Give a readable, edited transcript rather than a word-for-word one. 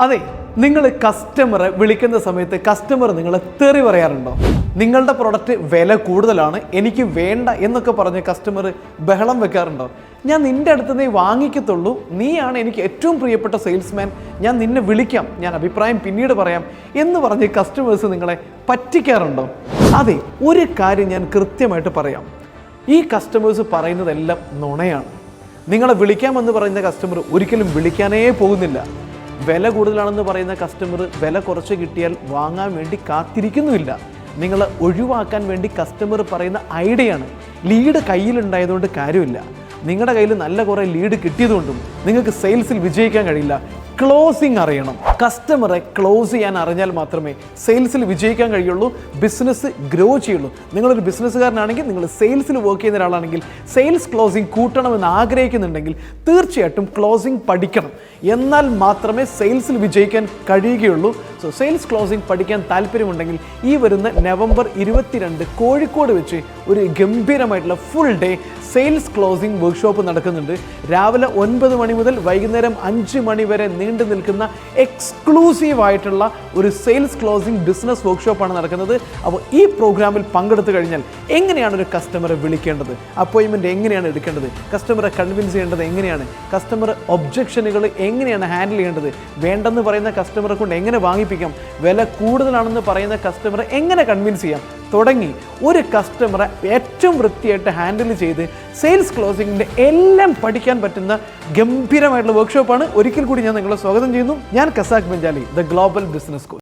അതെ, നിങ്ങൾ കസ്റ്റമറെ വിളിക്കുന്ന സമയത്ത് കസ്റ്റമർ നിങ്ങളെ തെറി പറയാറുണ്ടോ? നിങ്ങളുടെ പ്രൊഡക്റ്റ് വില കൂടുതലാണ്, എനിക്ക് വേണ്ട എന്നൊക്കെ പറഞ്ഞ് കസ്റ്റമർ ബഹളം വെക്കാറുണ്ടോ? ഞാൻ നിൻ്റെ അടുത്ത് നീ വാങ്ങിക്കത്തുള്ളൂ, നീയാണ് എനിക്ക് ഏറ്റവും പ്രിയപ്പെട്ട സെയിൽസ്മാൻ, ഞാൻ നിന്നെ വിളിക്കാം, ഞാൻ അഭിപ്രായം പിന്നീട് പറയാം എന്ന് പറഞ്ഞ് കസ്റ്റമേഴ്സ് നിങ്ങളെ പറ്റിക്കാറുണ്ടോ? അതെ, ഒരു കാര്യം ഞാൻ കൃത്യമായിട്ട് പറയാം, ഈ കസ്റ്റമേഴ്സ് പറയുന്നതെല്ലാം നുണയാണ്. നിങ്ങളെ വിളിക്കാമെന്ന് പറയുന്ന കസ്റ്റമർ ഒരിക്കലും വിളിക്കാനേ പോകുന്നില്ല. വില കൂടുതലാണെന്ന് പറയുന്ന കസ്റ്റമർ വില കുറച്ച് കിട്ടിയാൽ വാങ്ങാൻ വേണ്ടി കാത്തിരിക്കുന്നുമില്ല. നിങ്ങളെ ഒഴിവാക്കാൻ വേണ്ടി കസ്റ്റമർ പറയുന്ന ഐഡിയയാണ്. ലീഡ് കയ്യിലുണ്ടായതുകൊണ്ട് കാര്യമില്ല. നിങ്ങളുടെ കയ്യിൽ നല്ല കുറേ ലീഡ് കിട്ടിയതുകൊണ്ടും നിങ്ങൾക്ക് സെയിൽസിൽ വിജയിക്കാൻ കഴിയില്ല. ക്ലോസിംഗ് അറിയണം. കസ്റ്റമറെ ക്ലോസ് ചെയ്യാൻ അറിഞ്ഞാൽ മാത്രമേ സെയിൽസിൽ വിജയിക്കാൻ കഴിയുള്ളൂ, ബിസിനസ് ഗ്രോ ചെയ്യുള്ളൂ. നിങ്ങളൊരു ബിസിനസ്സുകാരനാണെങ്കിൽ, നിങ്ങൾ സെയിൽസിൽ വർക്ക് ചെയ്യുന്ന ഒരാളാണെങ്കിൽ, സെയിൽസ് ക്ലോസിംഗ് കൂട്ടണമെന്ന് ആഗ്രഹിക്കുന്നുണ്ടെങ്കിൽ തീർച്ചയായിട്ടും ക്ലോസിംഗ് പഠിക്കണം. എന്നാൽ മാത്രമേ സെയിൽസിൽ വിജയിക്കാൻ കഴിയുകയുള്ളൂ. സോ സെയിൽസ് ക്ലോസിംഗ് പഠിക്കാൻ താല്പര്യമുണ്ടെങ്കിൽ ഈ വരുന്ന നവംബർ 22 കോഴിക്കോട് വെച്ച് ഒരു ഗംഭീരമായിട്ടുള്ള full day sales closing workshop നടക്കുന്നുണ്ട്. രാവിലെ 9 മണി മുതൽ വൈകുന്നേരം 5 മണി വരെ നീണ്ടു നിൽക്കുന്ന എക്സ്ക്ലൂസീവായിട്ടുള്ള ഒരു സെയിൽസ് ക്ലോസിംഗ് ബിസിനസ് വർക്ക്ഷോപ്പാണ് നടക്കുന്നത്. അപ്പോൾ ഈ പ്രോഗ്രാമിൽ പങ്കെടുത്തു കഴിഞ്ഞാൽ എങ്ങനെയാണ് ഒരു കസ്റ്റമറെ വിളിക്കേണ്ടത്, അപ്പോയിൻമെൻറ്റ് എങ്ങനെയാണ് എടുക്കേണ്ടത്, കസ്റ്റമറെ കൺവിൻസ് ചെയ്യേണ്ടത് എങ്ങനെയാണ്, കസ്റ്റമർ ഒബ്ജക്ഷനുകൾ എങ്ങനെയാണ് ഹാൻഡിൽ ചെയ്യേണ്ടത്, വേണ്ടെന്ന് പറയുന്ന കസ്റ്റമറെ കൊണ്ട് എങ്ങനെ വാങ്ങിപ്പിക്കാം, വില കൂടുതലാണെന്ന് പറയുന്ന കസ്റ്റമറെ എങ്ങനെ കൺവിൻസ് ചെയ്യാം തുടങ്ങി ഒരു കസ്റ്റമറെ ഏറ്റവും വൃത്തിയായിട്ട് ഹാൻഡിൽ ചെയ്ത് സെയിൽസ് ക്ലോസിങ്ങിൻ്റെ എല്ലാം പഠിക്കാൻ പറ്റുന്ന ഗംഭീരമായിട്ടുള്ള വർക്ക്ഷോപ്പാണ്. ഒരിക്കൽ കൂടി ഞാൻ നിങ്ങളെ സ്വാഗതം ചെയ്യുന്നു. ഞാൻ ഖസാക്ക് ബെഞ്ചാലി, ദ ഗ്ലോബൽ ബിസിനസ് കോച്ച്.